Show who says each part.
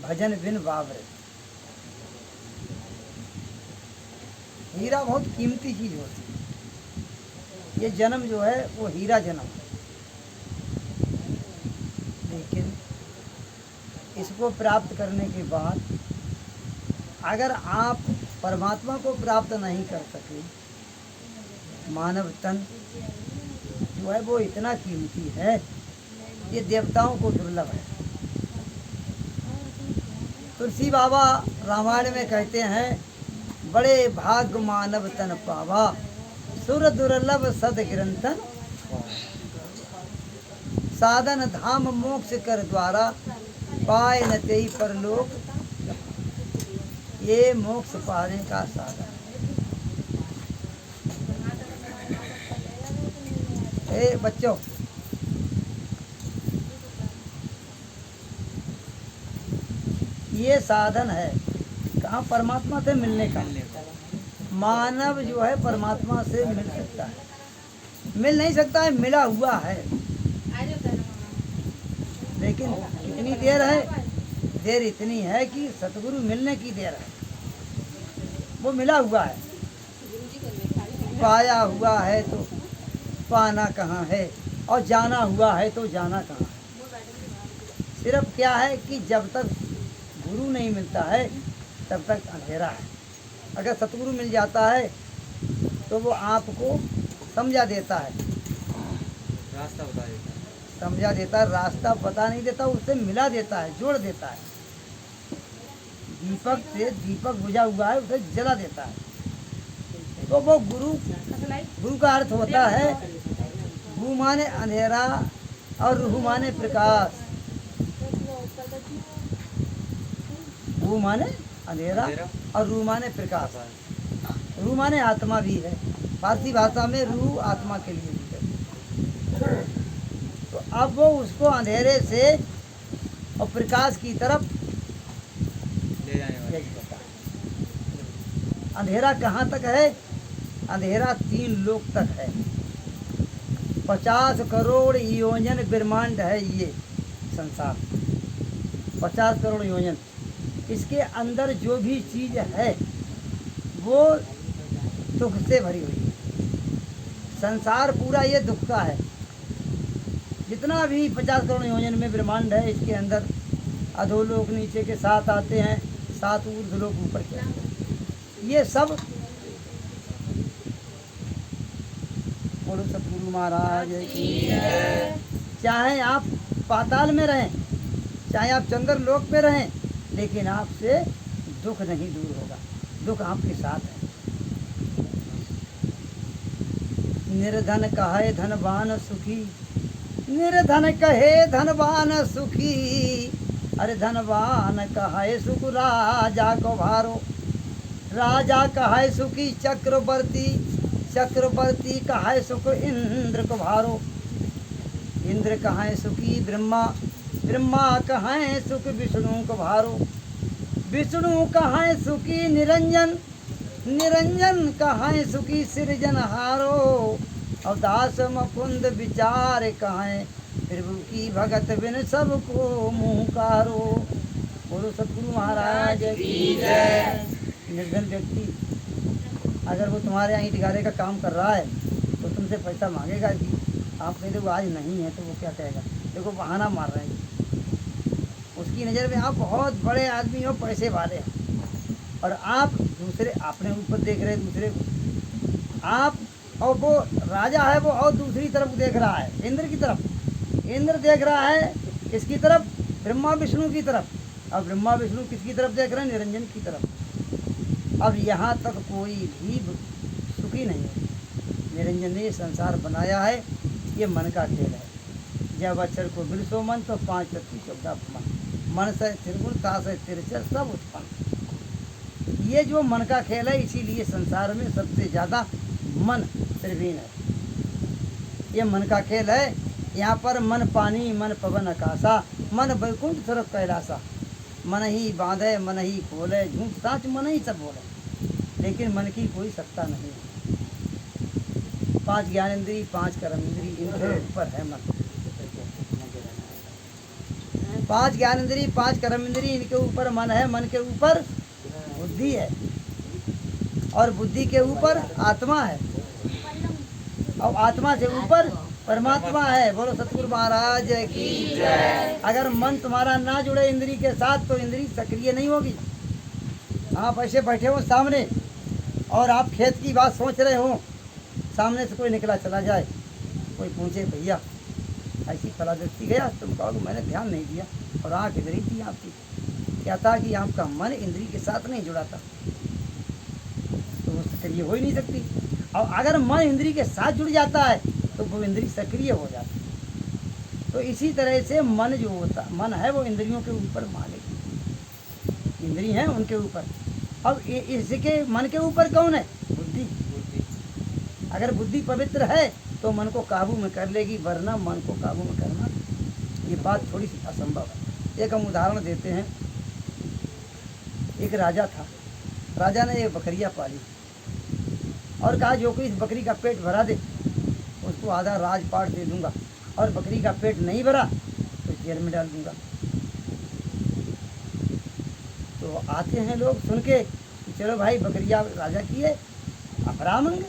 Speaker 1: भजन बिन बावरे। हीरा बहुत कीमती चीज होती है। ये जन्म जो है वो हीरा जन्म है, लेकिन इसको प्राप्त करने के बाद अगर आप परमात्मा को प्राप्त नहीं कर सके, मानव तन जो है वो इतना कीमती है, ये देवताओं को दुर्लभ है। तुलसी बाबा रामायण में कहते हैं, बड़े भाग्य मानव तन पावा, सुर दुर्लभ सद ग्रंथन, साधन धाम मोक्ष कर द्वारा, पाए न तेई परलोक, ये मोक्ष पाने का साधन। ए बच्चों, ये साधन है कहाँ? परमात्मा से मिलने का। मानव जो है परमात्मा से मिल सकता है, मिल नहीं सकता है, मिला हुआ है, लेकिन कितनी देर है? देर इतनी है कि सतगुरु मिलने की देर है। वो मिला हुआ है, पाया हुआ है तो पाना कहाँ है, और जाना हुआ है तो जाना कहाँ है। सिर्फ क्या है कि जब तक गुरु नहीं मिलता है तब तक अंधेरा है। अगर सतगुरु मिल जाता है तो वो आपको समझा देता है,
Speaker 2: रास्ता बता देता है,
Speaker 1: समझा देता है, रास्ता बता नहीं देता, उससे मिला देता है, जोड़ देता है। दीपक से दीपक बुझा हुआ है उसे जला देता है। तो वो गुरु का अर्थ होता है, गु माने अंधेरा और रूह माने प्रकाश। गु माने अंधेरा और रूह माने प्रकाश। रूह माने आत्मा भी है, फारसी भाषा में रूह आत्मा के लिए भी है। तो अब वो उसको अंधेरे से और प्रकाश की तरफ
Speaker 2: ले जाने वाला।
Speaker 1: अंधेरा कहाँ तक है? अंधेरा 3 लोक तक है। 50 करोड़ योजन ब्रह्मांड है ये संसार, 50 करोड़ योजन। इसके अंदर जो भी चीज़ है वो दुख से भरी हुई है। संसार पूरा ये दुख का है। जितना भी 50 करोड़ योजन में ब्रह्मांड है, इसके अंदर अधोलोक नीचे के 7 आते हैं, 7 ऊर्ध्वलोक ऊपर के आते हैं। ये सब बोलो सतगुरु महाराज की। चाहे आप पाताल में रहें, चाहे आप चंद्र लोक में रहें, लेकिन आपसे दुख नहीं दूर होगा, दुख आपके साथ है। निर्धन कहे धनवान सुखी, निर्धन कहे धनवान सुखी, अरे धनवान कहे सुख राजा को भारो, राजा कहे सुखी चक्रवर्ती, चक्रवर्ती कहे सुख इंद्र को भारो, इंद्र कहे सुखी ब्रह्मा, ब्रह्मा कहे सुख विष्णु को भारो, विष्णु कहे सुखी निरंजन, निरंजन कहे सुखी सृजनहारो, और दास मुकुंद विचार कहे प्रभु की भगत बिन सबको मुहकारो। बोलो सतगुरु महाराज की जय। निर्धन व्यक्ति अगर वो तुम्हारे यहाँ ईंट गारे का काम कर रहा है तो तुमसे पैसा मांगेगा कि आप कह दो आज नहीं है, तो वो क्या कहेगा? देखो बहाना मार रहे हैं। उसकी नज़र में आप बहुत बड़े आदमी हो, पैसे वाले हैं, और आप दूसरे अपने ऊपर देख रहे हैं दूसरे को। आप और वो राजा है वो और दूसरी तरफ देख रहा है, इंद्र की तरफ। इंद्र देख रहा है किसकी तरफ? ब्रह्मा विष्णु की तरफ। और ब्रह्मा विष्णु किसकी तरफ देख रहे हैं? निरंजन की तरफ। अब यहाँ तक कोई भी सुखी नहीं है। निरंजन ने ये संसार बनाया है, ये मन का खेल है। जब अक्षर को बिरसो मन तो 5 तत्व 14 मन से त्रिगुण ता से तिरचर सब उत्पन्न। ये जो मन का खेल है, इसीलिए संसार में सबसे ज़्यादा मन त्रिवीण है। ये मन का खेल है। यहाँ पर मन पानी, मन पवन आकाशा, मन वैकुंठ तरफ कैलासा। मन ही बांधे, मन ही खोले, झूठ साच मन ही सब बोले, लेकिन मन की कोई सत्ता नहीं है। 5 ज्ञानेंद्री, 5 कर्मेंद्री, इनके ऊपर है मन। 5 ज्ञान इंद्री, 5 कर्म इंद्री, इनके ऊपर मन है, मन के ऊपर बुद्धि है और बुद्धि के ऊपर आत्मा है और आत्मा से ऊपर परमात्मा है। बोलो सतगुरु महाराज की जय। अगर मन तुम्हारा ना जुड़े इंद्री के साथ तो इंद्री सक्रिय नहीं होगी। आप ऐसे बैठे हो सामने और आप खेत की बात सोच रहे हो, सामने से कोई निकला चला जाए, कोई पूछे भैया ऐसी फला व्यक्ति गया, तुम कहोगे मैंने ध्यान नहीं दिया और आँख इधर ही थी आपकी। क्या था कि आपका मन इंद्री के साथ नहीं जुड़ा था, तो वो सक्रिय हो ही नहीं सकती। और अगर मन इंद्री के साथ जुड़ जाता है तो वो इंद्री सक्रिय हो जाती है। तो इसी तरह से मन जो होता मन है वो इंद्रियों के ऊपर मालिक, इंद्री हैं उनके ऊपर। अब इसके मन के ऊपर कौन है? बुद्धि। अगर बुद्धि पवित्र है तो मन को काबू में कर लेगी, वरना मन को काबू में करना ये बात थोड़ी सी असंभव है। एक हम उदाहरण देते हैं। एक राजा था, राजा ने एक बकरियाँ पाली और कहा जो कोई इस बकरी का पेट भरा दे उसको आधा राजपाट दे दूंगा, और बकरी का पेट नहीं भरा तो जेल में डाल दूंगा। तो आते हैं लोग सुन के कि चलो भाई बकरिया राजा की है, आप भरा मंगे।